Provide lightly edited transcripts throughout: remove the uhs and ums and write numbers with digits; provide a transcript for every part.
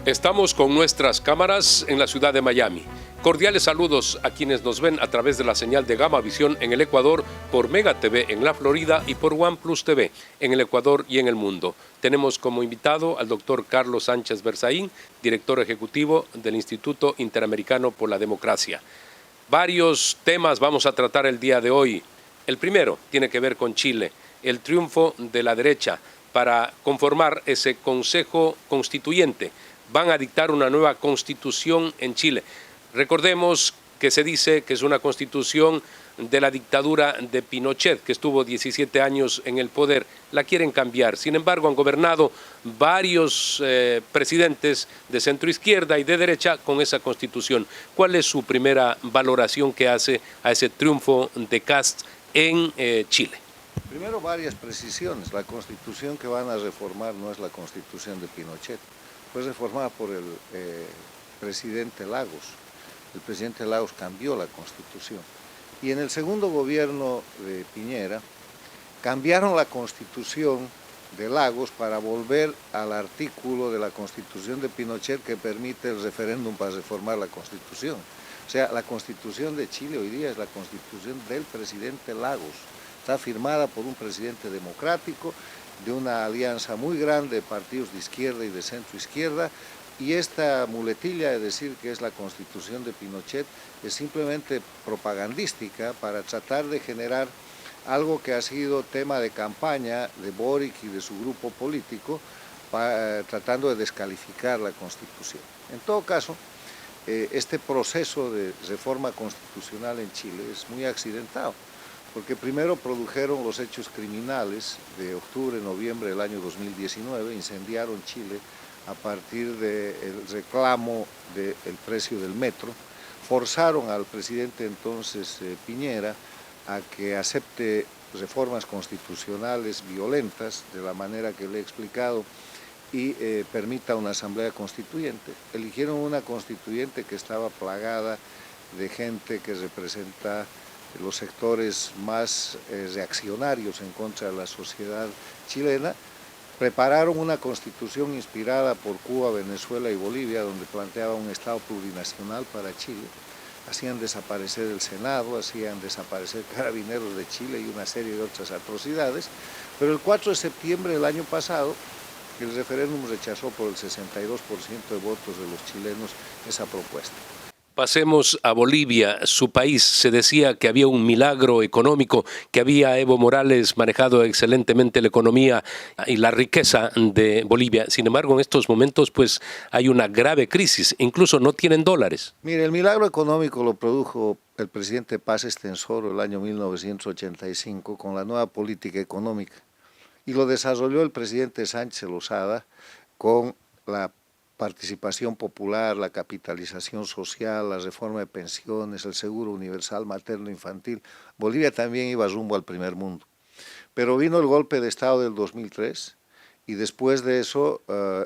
Estamos con nuestras cámaras en la ciudad de Miami. Cordiales saludos a quienes nos ven a través de la señal de Gama Visión en el Ecuador, por Mega TV en la Florida y por OnePlus TV en el Ecuador y en el mundo. Tenemos como invitado al doctor Carlos Sánchez Berzaín, director ejecutivo del Instituto Interamericano por la Democracia. Varios temas vamos a tratar el día de hoy. El primero tiene que ver con Chile, el triunfo de la derecha para conformar ese Consejo Constituyente. Van a dictar una nueva constitución en Chile. Recordemos que se dice que es una constitución de la dictadura de Pinochet, que estuvo 17 años en el poder. La quieren cambiar. Sin embargo, han gobernado varios presidentes de centroizquierda y de derecha con esa constitución. ¿Cuál es su primera valoración que hace a ese triunfo de Kast en Chile? Primero, varias precisiones. La constitución que van a reformar no es la constitución de Pinochet. Fue reformada por el presidente Lagos. El presidente Lagos cambió la constitución. Y en el segundo gobierno de Piñera cambiaron la constitución de Lagos para volver al artículo de la constitución de Pinochet que permite el referéndum para reformar la constitución. O sea, la constitución de Chile hoy día es la constitución del presidente Lagos. Está firmada por un presidente democrático, de una alianza muy grande de partidos de izquierda y de centro izquierda, y esta muletilla de decir que es la constitución de Pinochet es simplemente propagandística para tratar de generar algo que ha sido tema de campaña de Boric y de su grupo político, tratando de descalificar la constitución. En todo caso, este proceso de reforma constitucional en Chile es muy accidentado, porque primero produjeron los hechos criminales de octubre, noviembre del año 2019, incendiaron Chile a partir del reclamo del precio del metro, forzaron al presidente entonces Piñera a que acepte reformas constitucionales violentas, de la manera que le he explicado, y permita una asamblea constituyente. Eligieron una constituyente que estaba plagada de gente que representa los sectores más reaccionarios en contra de la sociedad chilena. Prepararon una constitución inspirada por Cuba, Venezuela y Bolivia, donde planteaba un Estado plurinacional para Chile. Hacían desaparecer el Senado, hacían desaparecer Carabineros de Chile y una serie de otras atrocidades. Pero el 4 de septiembre del año pasado, el referéndum rechazó por el 62% de votos de los chilenos esa propuesta. Pasemos a Bolivia, su país. Se decía que había un milagro económico, que había Evo Morales manejado excelentemente la economía y la riqueza de Bolivia. Sin embargo, en estos momentos pues hay una grave crisis, incluso no tienen dólares. Mire, el milagro económico lo produjo el presidente Paz Estenssoro el año 1985 con la nueva política económica, y lo desarrolló el presidente Sánchez Lozada con la participación popular, la capitalización social, la reforma de pensiones, el seguro universal materno-infantil. Bolivia también iba rumbo al primer mundo. Pero vino el golpe de Estado del 2003 y después de eso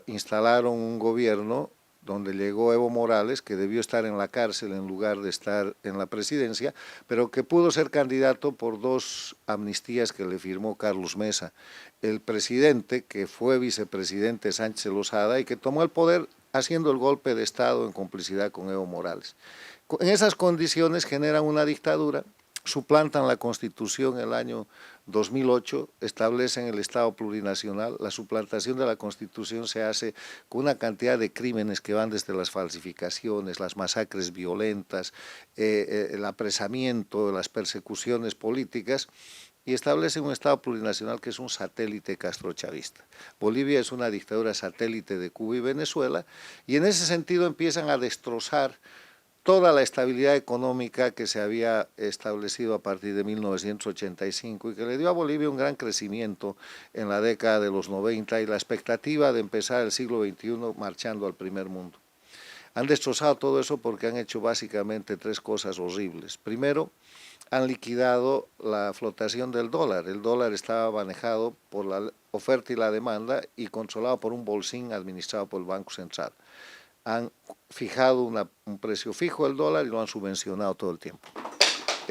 instalaron un gobierno donde llegó Evo Morales, que debió estar en la cárcel en lugar de estar en la presidencia, pero que pudo ser candidato por dos amnistías que le firmó Carlos Mesa, el presidente que fue vicepresidente Sánchez Lozada y que tomó el poder haciendo el golpe de Estado en complicidad con Evo Morales. En esas condiciones generan una dictadura, suplantan la Constitución en el año 2008, establecen el Estado plurinacional. La suplantación de la Constitución se hace con una cantidad de crímenes que van desde las falsificaciones, las masacres violentas, el apresamiento, las persecuciones políticas, y establecen un Estado plurinacional que es un satélite castrochavista. Bolivia es una dictadura satélite de Cuba y Venezuela, y en ese sentido empiezan a destrozar toda la estabilidad económica que se había establecido a partir de 1985 y que le dio a Bolivia un gran crecimiento en la década de los 90 y la expectativa de empezar el siglo XXI marchando al primer mundo. Han destrozado todo eso porque han hecho básicamente tres cosas horribles. Primero, han liquidado la flotación del dólar. El dólar estaba manejado por la oferta y la demanda y controlado por un bolsín administrado por el Banco Central. Han fijado un precio fijo del dólar y lo han subvencionado todo el tiempo.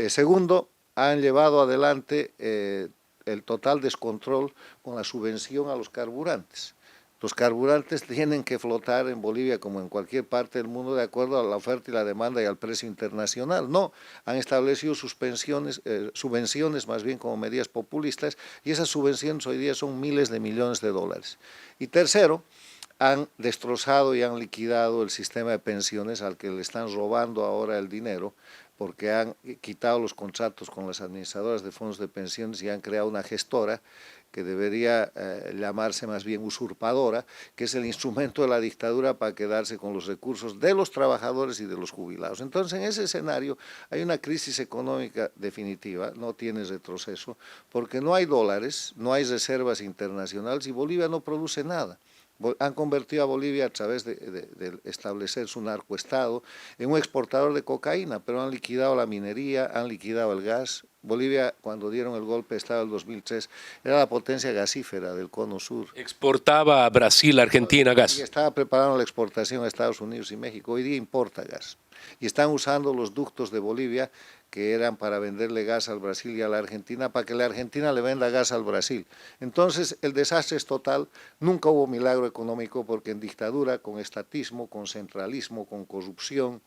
Segundo, han llevado adelante el total descontrol con la subvención a los carburantes. Los carburantes tienen que flotar en Bolivia como en cualquier parte del mundo de acuerdo a la oferta y la demanda y al precio internacional. No, han establecido subvenciones más bien como medidas populistas, y esas subvenciones hoy día son miles de millones de dólares. Y tercero, han destrozado y han liquidado el sistema de pensiones al que le están robando ahora el dinero, porque han quitado los contratos con las administradoras de fondos de pensiones y han creado una gestora que debería llamarse más bien usurpadora, que es el instrumento de la dictadura para quedarse con los recursos de los trabajadores y de los jubilados. Entonces, en ese escenario hay una crisis económica definitiva, no tiene retroceso, porque no hay dólares, no hay reservas internacionales y Bolivia no produce nada. Han convertido a Bolivia, a través de establecer su narcoestado, en un exportador de cocaína, pero han liquidado la minería, han liquidado el gas. Bolivia, cuando dieron el golpe de Estado en el 2003, era la potencia gasífera del Cono Sur. Exportaba a Brasil, Argentina gas. Y estaba preparando la exportación a Estados Unidos y México. Hoy día importa gas. Y están usando los ductos de Bolivia, que eran para venderle gas al Brasil y a la Argentina, para que la Argentina le venda gas al Brasil. Entonces, el desastre es total. Nunca hubo milagro económico, porque en dictadura, con estatismo, con centralismo, con corrupción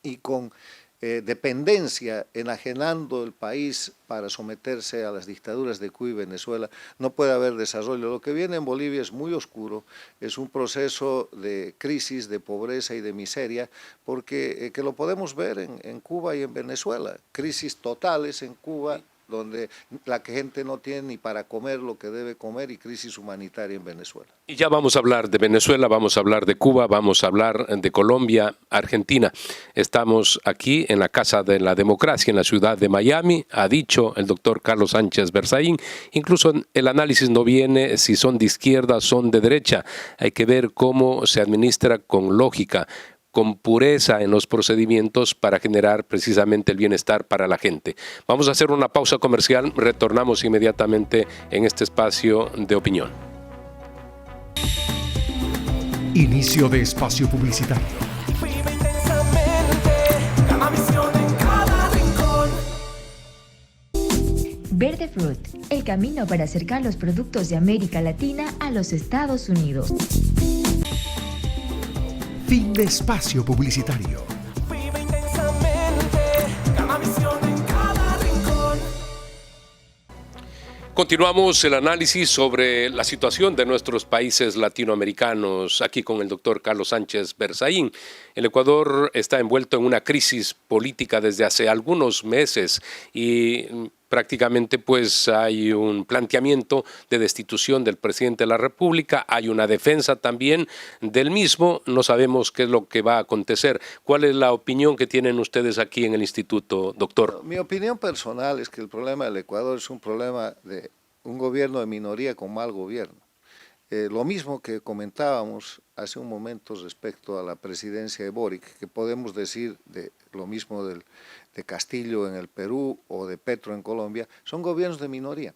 y con dependencia, enajenando el país para someterse a las dictaduras de Cuba y Venezuela, no puede haber desarrollo. Lo que viene en Bolivia es muy oscuro, es un proceso de crisis, de pobreza y de miseria, porque que lo podemos ver en Cuba y en Venezuela, crisis totales en Cuba, donde la gente no tiene ni para comer lo que debe comer, y crisis humanitaria en Venezuela. Y ya vamos a hablar de Venezuela, vamos a hablar de Cuba, vamos a hablar de Colombia, Argentina. Estamos aquí en la Casa de la Democracia, en la ciudad de Miami. Ha dicho el doctor Carlos Sánchez Berzaín, incluso el análisis no viene si son de izquierda o son de derecha. Hay que ver cómo se administra con lógica, con pureza en los procedimientos para generar precisamente el bienestar para la gente. Vamos a hacer una pausa comercial, retornamos inmediatamente en este espacio de opinión. Inicio de espacio publicitario. Verde Fruit, el camino para acercar los productos de América Latina a los Estados Unidos. Fin de espacio publicitario. Continuamos el análisis sobre la situación de nuestros países latinoamericanos, aquí con el doctor Carlos Sánchez Berzaín. El Ecuador está envuelto en una crisis política desde hace algunos meses y prácticamente pues hay un planteamiento de destitución del presidente de la República, hay una defensa también del mismo, no sabemos qué es lo que va a acontecer. ¿Cuál es la opinión que tienen ustedes aquí en el instituto, doctor? Mi opinión personal es que el problema del Ecuador es un problema de un gobierno de minoría con mal gobierno. Lo mismo que comentábamos hace un momento respecto a la presidencia de Boric, que podemos decir de lo mismo de Castillo en el Perú o de Petro en Colombia, son gobiernos de minoría.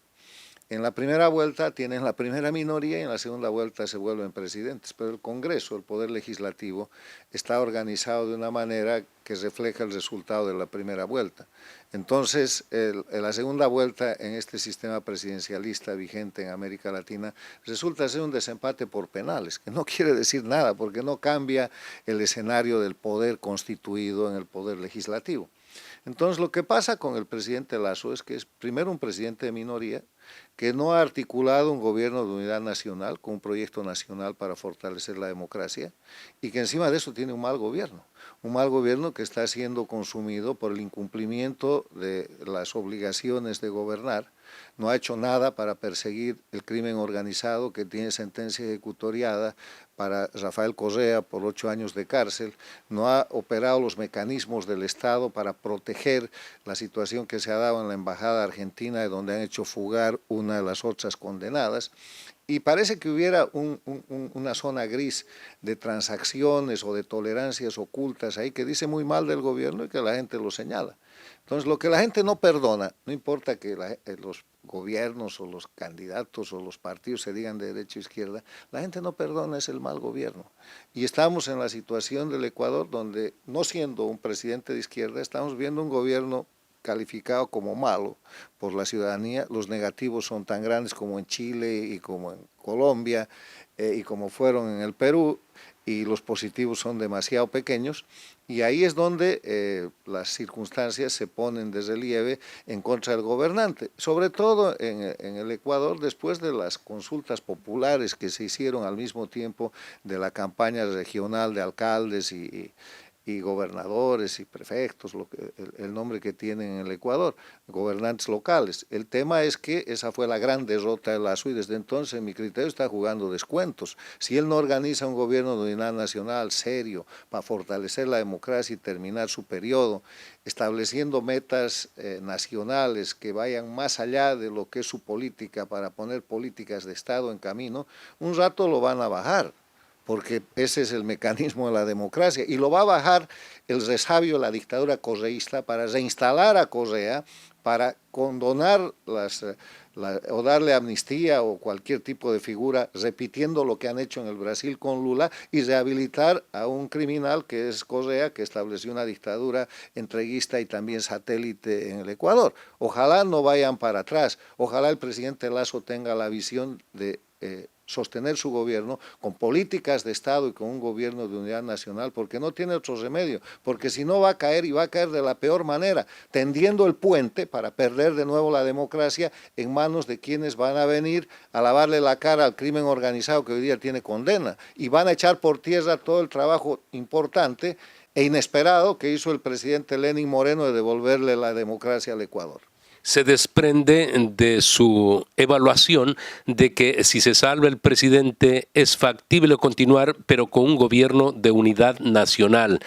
En la primera vuelta tienen la primera minoría y en la segunda vuelta se vuelven presidentes, pero el Congreso, el Poder Legislativo, está organizado de una manera que refleja el resultado de la primera vuelta. Entonces, en la segunda vuelta en este sistema presidencialista vigente en América Latina resulta ser un desempate por penales, que no quiere decir nada porque no cambia el escenario del poder constituido en el Poder Legislativo. Entonces, lo que pasa con el presidente Lasso es que es primero un presidente de minoría, que no ha articulado un gobierno de unidad nacional con un proyecto nacional para fortalecer la democracia, y que encima de eso tiene un mal gobierno que está siendo consumido por el incumplimiento de las obligaciones de gobernar. No ha hecho nada para perseguir el crimen organizado, que tiene sentencia ejecutoriada para Rafael Correa por 8 años de cárcel. No ha operado los mecanismos del Estado para proteger la situación que se ha dado en la Embajada Argentina, de donde han hecho fugar una de las otras condenadas. Y parece que hubiera una zona gris de transacciones o de tolerancias ocultas ahí, que dice muy mal del gobierno y que la gente lo señala. Entonces, lo que la gente no perdona, no importa que los gobiernos o los candidatos o los partidos se digan de derecha o izquierda, la gente no perdona es el mal gobierno. Y estamos en la situación del Ecuador donde, no siendo un presidente de izquierda, estamos viendo un gobierno calificado como malo por la ciudadanía, los negativos son tan grandes como en Chile y como en Colombia y como fueron en el Perú, y los positivos son demasiado pequeños, y ahí es donde las circunstancias se ponen de relieve en contra del gobernante, sobre todo en el Ecuador, después de las consultas populares que se hicieron al mismo tiempo de la campaña regional de alcaldes y gobernadores y prefectos, el nombre que tienen en el Ecuador, gobernantes locales. El tema es que esa fue la gran derrota de Lasso y desde entonces, en mi criterio, está jugando descuentos. Si él no organiza un gobierno de unidad nacional serio para fortalecer la democracia y terminar su periodo, estableciendo metas nacionales que vayan más allá de lo que es su política para poner políticas de Estado en camino, un rato lo van a bajar, porque ese es el mecanismo de la democracia, y lo va a bajar el resabio de la dictadura correísta para reinstalar a Correa, para condonar o darle amnistía o cualquier tipo de figura, repitiendo lo que han hecho en el Brasil con Lula, y rehabilitar a un criminal que es Correa, que estableció una dictadura entreguista y también satélite en el Ecuador. Ojalá no vayan para atrás, ojalá el presidente Lasso tenga la visión de sostener su gobierno con políticas de Estado y con un gobierno de unidad nacional, porque no tiene otro remedio, porque si no va a caer, y va a caer de la peor manera, tendiendo el puente para perder de nuevo la democracia en manos de quienes van a venir a lavarle la cara al crimen organizado que hoy día tiene condena, y van a echar por tierra todo el trabajo importante e inesperado que hizo el presidente Lenín Moreno de devolverle la democracia al Ecuador. Se desprende de su evaluación de que si se salva el presidente es factible continuar, pero con un gobierno de unidad nacional.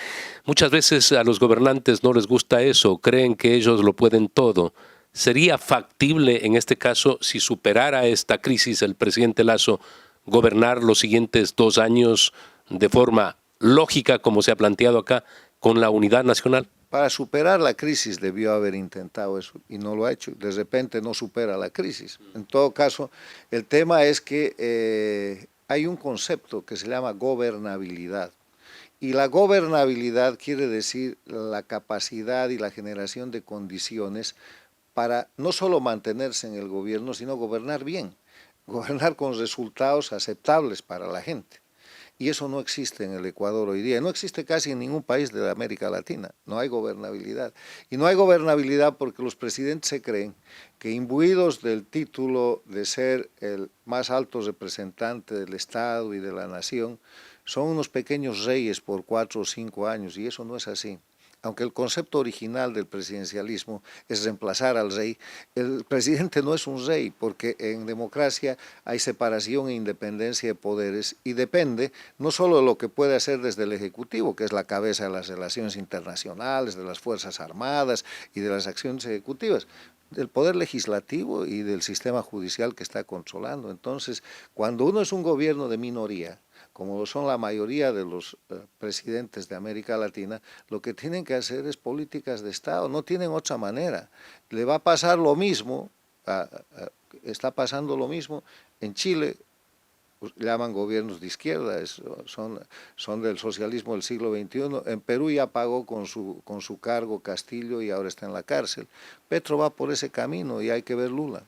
Muchas veces a los gobernantes no les gusta eso, creen que ellos lo pueden todo. ¿Sería factible en este caso, si superara esta crisis el presidente Lasso, gobernar los siguientes 2 años de forma lógica, como se ha planteado acá, con la unidad nacional? Para superar la crisis debió haber intentado eso y no lo ha hecho. De repente no supera la crisis. En todo caso, el tema es que hay un concepto que se llama gobernabilidad. Y la gobernabilidad quiere decir la capacidad y la generación de condiciones para no solo mantenerse en el gobierno, sino gobernar bien, gobernar con resultados aceptables para la gente. Y eso no existe en el Ecuador hoy día, no existe casi en ningún país de América Latina, no hay gobernabilidad. Y no hay gobernabilidad porque los presidentes se creen que, imbuidos del título de ser el más alto representante del Estado y de la nación, son unos pequeños reyes por 4 o 5 años, y eso no es así. Aunque el concepto original del presidencialismo es reemplazar al rey, el presidente no es un rey, porque en democracia hay separación e independencia de poderes, y depende no solo de lo que puede hacer desde el Ejecutivo, que es la cabeza de las relaciones internacionales, de las Fuerzas Armadas y de las acciones ejecutivas, del poder legislativo y del sistema judicial que está controlando. Entonces, cuando uno es un gobierno de minoría, como lo son la mayoría de los presidentes de América Latina, lo que tienen que hacer es políticas de Estado, no tienen otra manera. Le va a pasar lo mismo, está pasando lo mismo en Chile, llaman gobiernos de izquierda, son del socialismo del siglo XXI. En Perú ya pagó con su cargo Castillo y ahora está en la cárcel. Petro va por ese camino y hay que ver Lula.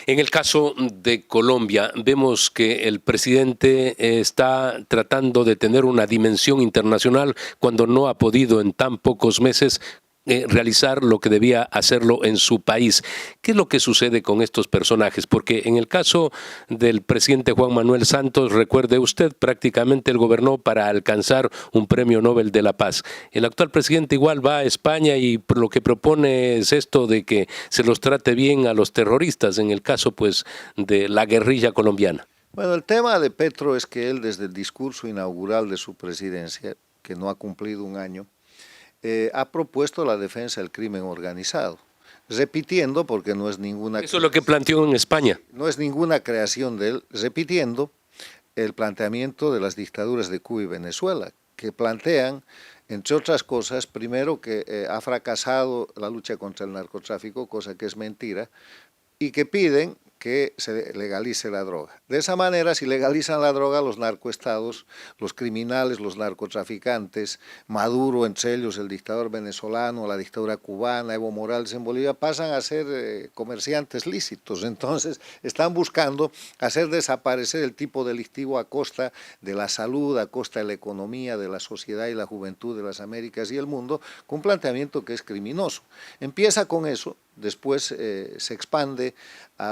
En el caso de Colombia, vemos que el presidente está tratando de tener una dimensión internacional cuando no ha podido en tan pocos meses realizar lo que debía hacerlo en su país. ¿Qué es lo que sucede con estos personajes? Porque en el caso del presidente Juan Manuel Santos, recuerde usted, prácticamente él gobernó para alcanzar un premio Nobel de la Paz. El actual presidente igual va a España y lo que propone es esto de que se los trate bien a los terroristas, en el caso pues de la guerrilla colombiana. Bueno, el tema de Petro es que él, desde el discurso inaugural de su presidencia, que no ha cumplido un año, ha propuesto la defensa del crimen organizado, repitiendo, porque no es ninguna... Eso es lo que planteó en España. No es ninguna creación de él, repitiendo el planteamiento de las dictaduras de Cuba y Venezuela, que plantean, entre otras cosas, primero que ha fracasado la lucha contra el narcotráfico, cosa que es mentira, y que piden que se legalice la droga. De esa manera, si legalizan la droga, los narcoestados, los criminales, los narcotraficantes, Maduro, entre ellos el dictador venezolano, la dictadura cubana, Evo Morales en Bolivia, pasan a ser comerciantes lícitos. Entonces, están buscando hacer desaparecer el tipo delictivo a costa de la salud, a costa de la economía, de la sociedad y la juventud de las Américas y el mundo, con un planteamiento que es criminoso. Empieza con eso. Después se expande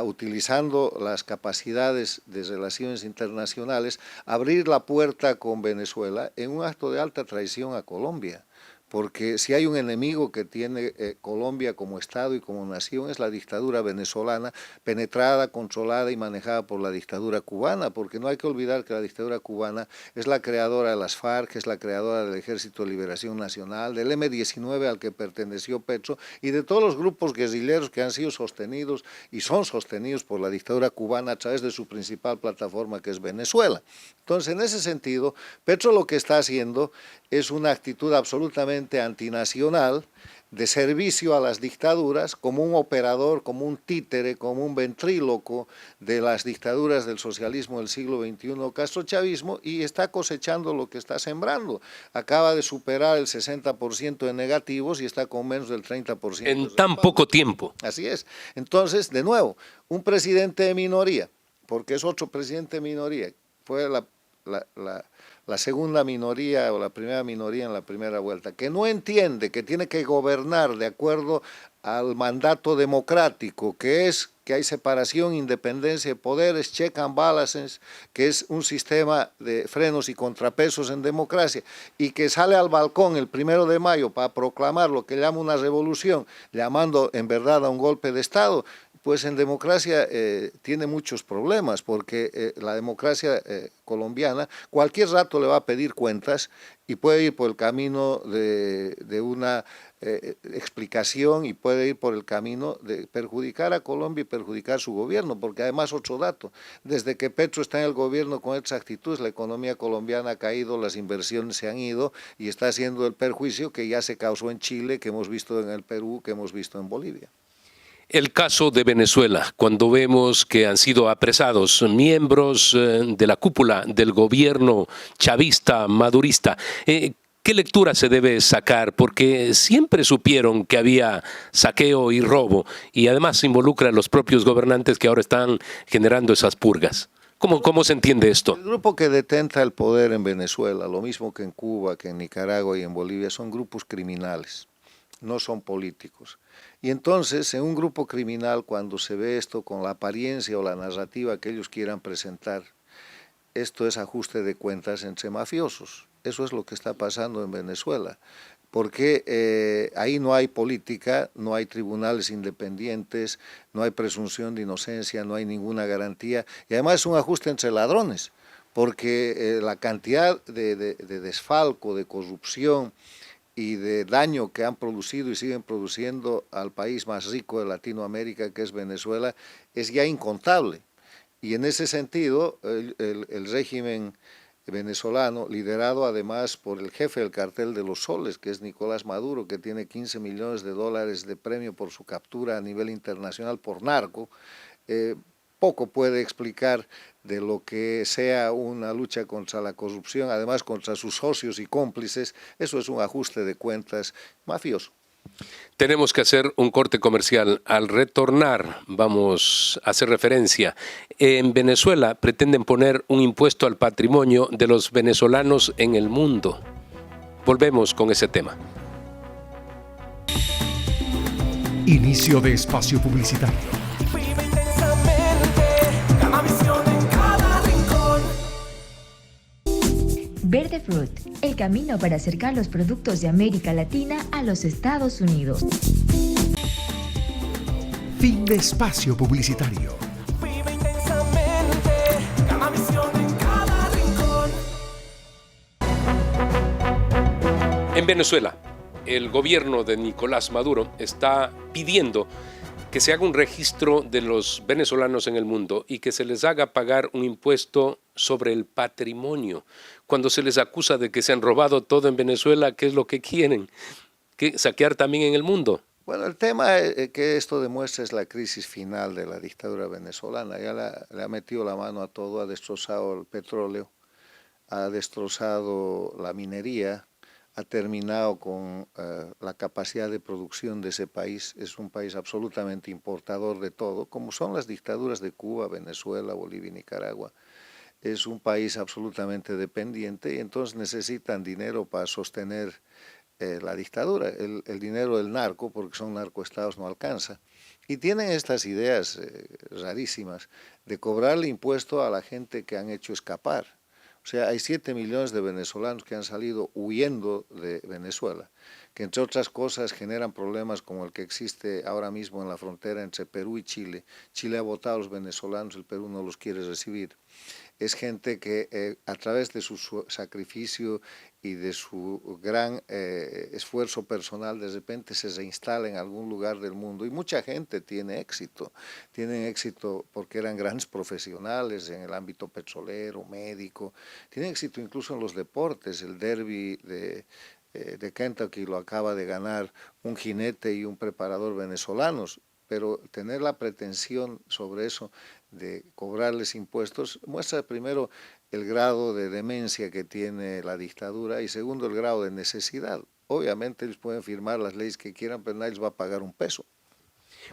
utilizando las capacidades de relaciones internacionales, abrir la puerta con Venezuela en un acto de alta traición a Colombia. Porque si hay un enemigo que tiene Colombia como Estado y como nación es la dictadura venezolana, penetrada, controlada y manejada por la dictadura cubana, porque no hay que olvidar que la dictadura cubana es la creadora de las FARC, es la creadora del Ejército de Liberación Nacional, del M-19 al que perteneció Petro y de todos los grupos guerrilleros que han sido sostenidos y son sostenidos por la dictadura cubana a través de su principal plataforma que es Venezuela. Entonces, en ese sentido, Petro lo que está haciendo es una actitud absolutamente antinacional, de servicio a las dictaduras, como un operador, como un títere, como un ventríloco de las dictaduras del socialismo del siglo XXI, castrochavismo, y está cosechando lo que está sembrando. Acaba de superar el 60% de negativos y está con menos del 30%. En tan poco tiempo. Así es. Entonces, de nuevo, un presidente de minoría, porque es otro presidente de minoría, fue la segunda minoría o la primera minoría en la primera vuelta, que no entiende que tiene que gobernar de acuerdo al mandato democrático, que es que hay separación, independencia de poderes, check and balances, que es un sistema de frenos y contrapesos en democracia, y que sale al balcón el 1 de mayo para proclamar lo que llama una revolución, llamando en verdad a un golpe de Estado, pues en democracia tiene muchos problemas, porque la democracia colombiana cualquier rato le va a pedir cuentas y puede ir por el camino de una explicación y puede ir por el camino de perjudicar a Colombia y perjudicar su gobierno, porque además otro dato, desde que Petro está en el gobierno con estas actitudes, la economía colombiana ha caído, las inversiones se han ido y está haciendo el perjuicio que ya se causó en Chile, que hemos visto en el Perú, que hemos visto en Bolivia. El caso de Venezuela, cuando vemos que han sido apresados miembros de la cúpula del gobierno chavista, madurista, ¿qué lectura se debe sacar? Porque siempre supieron que había saqueo y robo y además involucra a los propios gobernantes que ahora están generando esas purgas. ¿Cómo se entiende esto? El grupo que detenta el poder en Venezuela, lo mismo que en Cuba, que en Nicaragua y en Bolivia, son grupos criminales, no son políticos. Y entonces, en un grupo criminal, cuando se ve esto con la apariencia o la narrativa que ellos quieran presentar, esto es ajuste de cuentas entre mafiosos. Eso es lo que está pasando en Venezuela, porque ahí no hay política, no hay tribunales independientes, no hay presunción de inocencia, no hay ninguna garantía, y además es un ajuste entre ladrones, porque la cantidad de desfalco, de corrupción, y de daño que han producido y siguen produciendo al país más rico de Latinoamérica, que es Venezuela, es ya incontable. Y en ese sentido, el régimen venezolano, liderado además por el jefe del cartel de los soles, que es Nicolás Maduro, que tiene $15 millones de premio por su captura a nivel internacional por narco, poco puede explicar de lo que sea una lucha contra la corrupción, además contra sus socios y cómplices. Eso es un ajuste de cuentas mafioso. Tenemos que hacer un corte comercial. Al retornar vamos a hacer referencia. En Venezuela pretenden poner un impuesto al patrimonio de los venezolanos en el mundo. Volvemos con ese tema. Inicio de espacio publicitario. Verde Fruit, el camino para acercar los productos de América Latina a los Estados Unidos. Fin de espacio publicitario. En Venezuela, el gobierno de Nicolás Maduro está pidiendo que se haga un registro de los venezolanos en el mundo y que se les haga pagar un impuesto sobre el patrimonio. Cuando se les acusa de que se han robado todo en Venezuela, ¿qué es lo que quieren? ¿Saquear también en el mundo? Bueno, el tema que esto demuestra es la crisis final de la dictadura venezolana. Ya le ha metido la mano a todo, ha destrozado el petróleo, ha destrozado la minería, ha terminado con la capacidad de producción de ese país. Es un país absolutamente importador de todo, como son las dictaduras de Cuba, Venezuela, Bolivia y Nicaragua. Es un país absolutamente dependiente y entonces necesitan dinero para sostener la dictadura. El dinero del narco, porque son narcoestados, no alcanza. Y tienen estas ideas rarísimas de cobrarle impuesto a la gente que han hecho escapar. O sea, hay 7 millones de venezolanos que han salido huyendo de Venezuela, que entre otras cosas generan problemas como el que existe ahora mismo en la frontera entre Perú y Chile. Chile ha votado a los venezolanos, el Perú no los quiere recibir. Es gente que a través de su sacrificio y de su gran esfuerzo personal de repente se reinstala en algún lugar del mundo y mucha gente tiene éxito. Tienen éxito porque eran grandes profesionales en el ámbito petrolero, médico, tienen éxito incluso en los deportes. El derby de Kentucky lo acaba de ganar un jinete y un preparador venezolanos, pero tener la pretensión sobre eso de cobrarles impuestos muestra primero el grado de demencia que tiene la dictadura y segundo el grado de necesidad. Obviamente ellos pueden firmar las leyes que quieran, pero nadie les va a pagar un peso.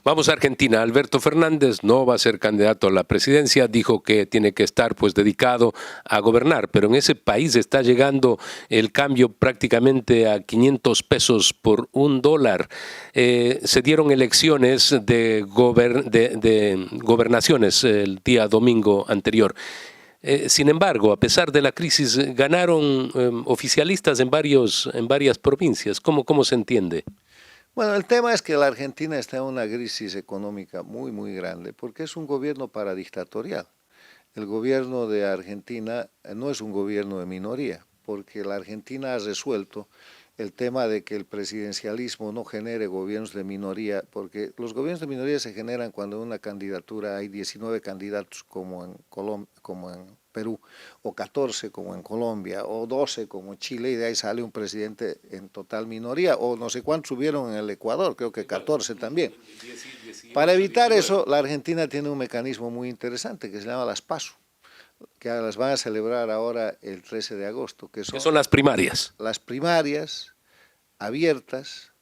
Vamos a Argentina. Alberto Fernández no va a ser candidato a la presidencia, dijo que tiene que estar dedicado a gobernar, pero en ese país está llegando el cambio prácticamente a 500 pesos por $1. Se dieron elecciones de gobernaciones el día domingo anterior. Sin embargo, a pesar de la crisis, ganaron oficialistas en varias provincias. ¿Cómo se entiende? Bueno, el tema es que la Argentina está en una crisis económica muy grande porque es un gobierno paradictatorial. El gobierno de Argentina no es un gobierno de minoría porque la Argentina ha resuelto el tema de que el presidencialismo no genere gobiernos de minoría, porque los gobiernos de minoría se generan cuando en una candidatura hay 19 candidatos como en Perú, o 14 como en Colombia, o 12 como en Chile, y de ahí sale un presidente en total minoría, o no sé cuántos subieron en el Ecuador, creo que 14 también. Para evitar eso, la Argentina tiene un mecanismo muy interesante que se llama las PASO, que las van a celebrar ahora el 13 de agosto. Que son las primarias. Las primarias abiertas,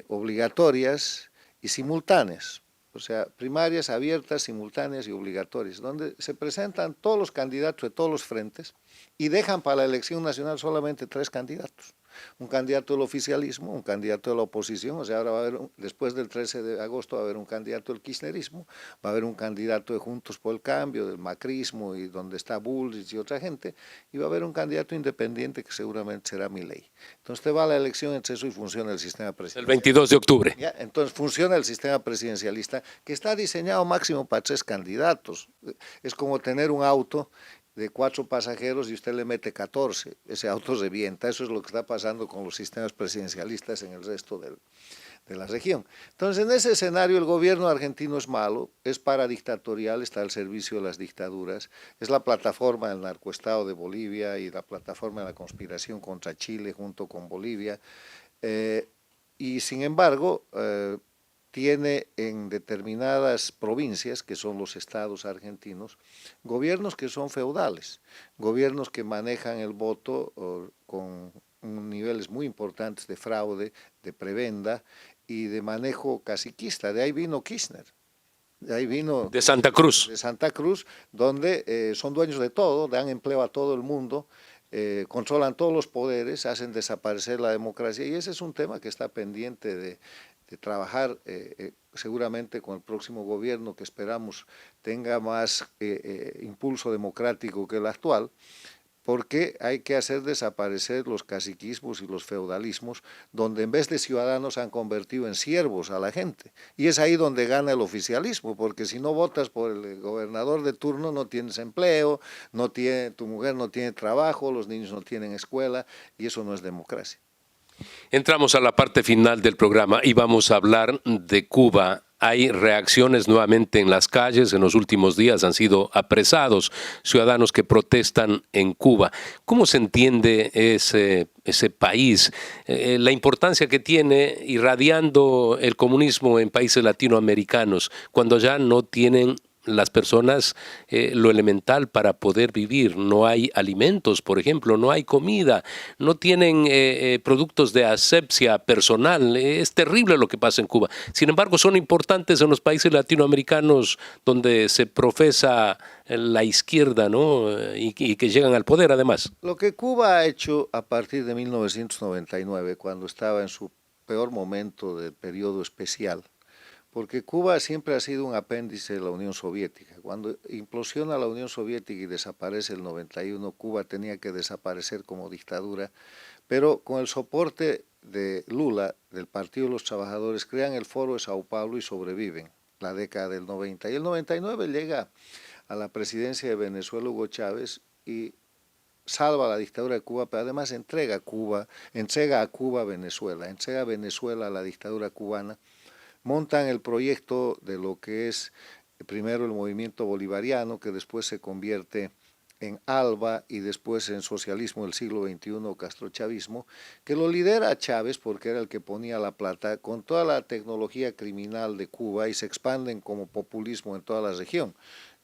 obligatorias y simultáneas. O sea, primarias abiertas, simultáneas y obligatorias, donde se presentan todos los candidatos de todos los frentes y dejan para la elección nacional solamente 3 candidatos. Un candidato del oficialismo, un candidato de la oposición, o sea, ahora va a haber, después del 13 de agosto va a haber un candidato del kirchnerismo, va a haber un candidato de Juntos por el Cambio, del macrismo, y donde está Bullrich y otra gente, y va a haber un candidato independiente que seguramente será Milei. Entonces te va a la elección entre eso y funciona el sistema presidencial. El 22 de octubre. ¿Ya? Entonces funciona el sistema presidencialista que está diseñado máximo para 3 candidatos. Es como tener un auto de 4 pasajeros y usted le mete 14, ese auto revienta. Eso es lo que está pasando con los sistemas presidencialistas en el resto de la región. Entonces, en ese escenario el gobierno argentino es malo, es paradictatorial, está al servicio de las dictaduras, es la plataforma del narcoestado de Bolivia y la plataforma de la conspiración contra Chile junto con Bolivia, y sin embargo tiene en determinadas provincias, que son los estados argentinos, gobiernos que son feudales, gobiernos que manejan el voto con niveles muy importantes de fraude, de prebenda y de manejo caciquista. De ahí vino Kirchner. De ahí vino de Santa Cruz. De Santa Cruz, donde son dueños de todo, dan empleo a todo el mundo, controlan todos los poderes, hacen desaparecer la democracia, y ese es un tema que está pendiente de trabajar seguramente con el próximo gobierno, que esperamos tenga más impulso democrático que el actual, porque hay que hacer desaparecer los caciquismos y los feudalismos, donde en vez de ciudadanos han convertido en siervos a la gente. Y es ahí donde gana el oficialismo, porque si no votas por el gobernador de turno no tienes empleo, tu mujer no tiene trabajo, los niños no tienen escuela, y eso no es democracia. Entramos a la parte final del programa y vamos a hablar de Cuba. hay reacciones nuevamente en las calles. En los últimos días han sido apresados ciudadanos que protestan en Cuba. ¿Cómo se entiende ese país? La importancia que tiene irradiando el comunismo en países latinoamericanos, cuando ya no tienen las personas lo elemental para poder vivir. No hay alimentos, por ejemplo, no hay comida, no tienen productos de asepsia personal. Es terrible lo que pasa en Cuba. Sin embargo, son importantes en los países latinoamericanos donde se profesa la izquierda, ¿no? Y que llegan al poder además. Lo que Cuba ha hecho a partir de 1999, cuando estaba en su peor momento del periodo especial, porque Cuba siempre ha sido un apéndice de la Unión Soviética. Cuando implosiona la Unión Soviética y desaparece el 91, Cuba tenía que desaparecer como dictadura, pero con el soporte de Lula, del Partido de los Trabajadores, crean el Foro de Sao Paulo y sobreviven la década del 90. Y el 99 llega a la presidencia de Venezuela Hugo Chávez y salva la dictadura de Cuba, pero además entrega a Cuba a Venezuela, entrega a Venezuela a la dictadura cubana. Montan el proyecto de lo que es primero el movimiento bolivariano, que después se convierte en ALBA y después en socialismo del siglo XXI, castrochavismo, que lo lidera Chávez porque era el que ponía la plata con toda la tecnología criminal de Cuba y se expanden como populismo en toda la región.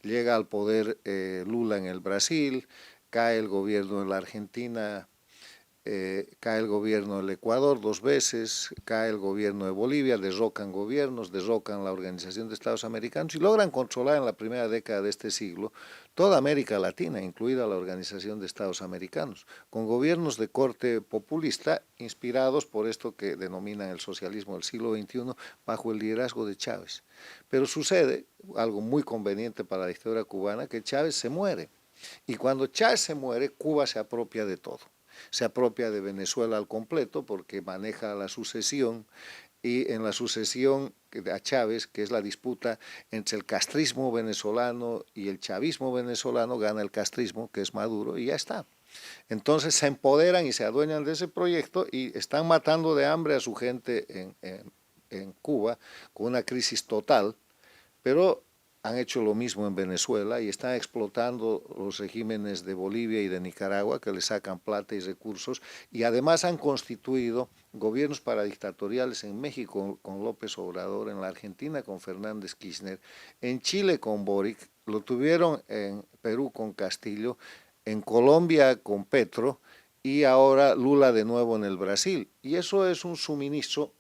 Llega al poder Lula en el Brasil, cae el gobierno en la Argentina, cae el gobierno del Ecuador 2 veces, cae el gobierno de Bolivia, derrocan gobiernos, derrocan la Organización de Estados Americanos y logran controlar en la primera década de este siglo toda América Latina, incluida la Organización de Estados Americanos, con gobiernos de corte populista inspirados por esto que denominan el socialismo del siglo XXI bajo el liderazgo de Chávez. Pero sucede algo muy conveniente para la dictadura cubana, que Chávez se muere y cuando Chávez se muere, Cuba se apropia de todo. Se apropia de Venezuela al completo porque maneja la sucesión y en la sucesión a Chávez, que es la disputa entre el castrismo venezolano y el chavismo venezolano, gana el castrismo, que es Maduro, y ya está. Entonces se empoderan y se adueñan de ese proyecto y están matando de hambre a su gente en Cuba con una crisis total, pero han hecho lo mismo en Venezuela y están explotando los regímenes de Bolivia y de Nicaragua que le sacan plata y recursos y además han constituido gobiernos paradictatoriales en México con López Obrador, en la Argentina con Fernández Kirchner, en Chile con Boric, lo tuvieron en Perú con Castillo, en Colombia con Petro y ahora Lula de nuevo en el Brasil. Y eso es un suministro,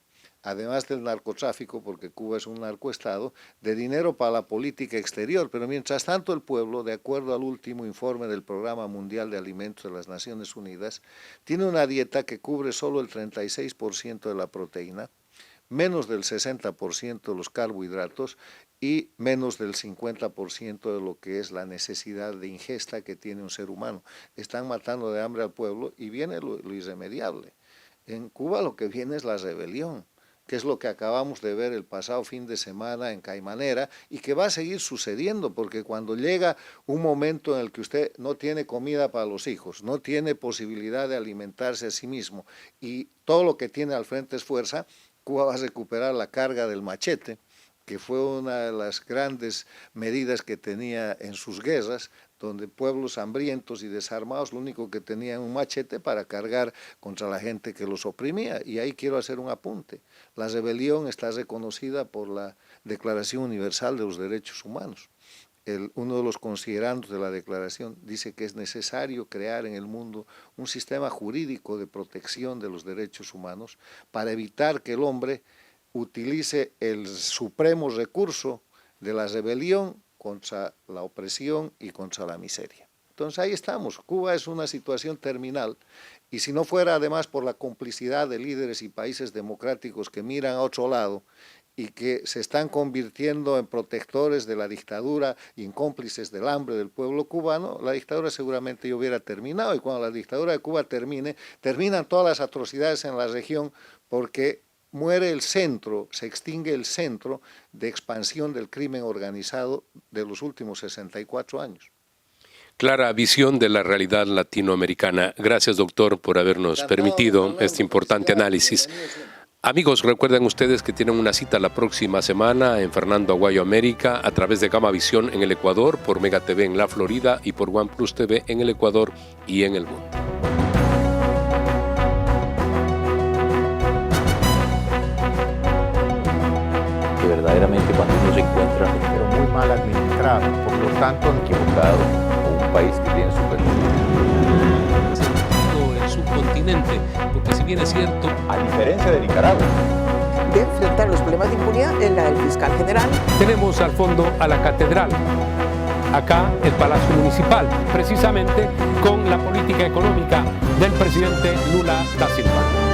además del narcotráfico, porque Cuba es un narcoestado, de dinero para la política exterior. Pero mientras tanto el pueblo, de acuerdo al último informe del Programa Mundial de Alimentos de las Naciones Unidas, tiene una dieta que cubre solo el 36% de la proteína, menos del 60% de los carbohidratos y menos del 50% de lo que es la necesidad de ingesta que tiene un ser humano. Están matando de hambre al pueblo y viene lo irremediable. En Cuba lo que viene es la rebelión, que es lo que acabamos de ver el pasado fin de semana en Caimanera y que va a seguir sucediendo, porque cuando llega un momento en el que usted no tiene comida para los hijos, no tiene posibilidad de alimentarse a sí mismo y todo lo que tiene al frente es fuerza, Cuba va a recuperar la carga del machete, que fue una de las grandes medidas que tenía en sus guerras, donde pueblos hambrientos y desarmados lo único que tenían un machete para cargar contra la gente que los oprimía. Y ahí quiero hacer un apunte. La rebelión está reconocida por la Declaración Universal de los Derechos Humanos. Uno de los considerandos de la declaración dice que es necesario crear en el mundo un sistema jurídico de protección de los derechos humanos para evitar que el hombre utilice el supremo recurso de la rebelión contra la opresión y contra la miseria. Entonces ahí estamos. Cuba es una situación terminal y si no fuera además por la complicidad de líderes y países democráticos que miran a otro lado y que se están convirtiendo en protectores de la dictadura y en cómplices del hambre del pueblo cubano, la dictadura seguramente ya hubiera terminado y cuando la dictadura de Cuba termine, terminan todas las atrocidades en la región porque muere el centro, se extingue el centro de expansión del crimen organizado de los últimos 64 años. Clara visión de la realidad latinoamericana. Gracias, doctor, por habernos permitido este importante análisis. Amigos, recuerden ustedes que tienen una cita la próxima semana en Fernando Aguayo América a través de Gamavisión en el Ecuador, por Mega TV en la Florida y por OnePlus TV en el Ecuador y en el mundo. Que verdaderamente cuando uno se encuentra pero muy mal administrado, por lo tanto equivocado o un país que tiene su El subcontinente, porque si bien es cierto, a diferencia de Nicaragua, de enfrentar los problemas de impunidad en la del fiscal general. tenemos al fondo a la catedral, acá el Palacio Municipal, precisamente con la política económica del presidente Lula da Silva.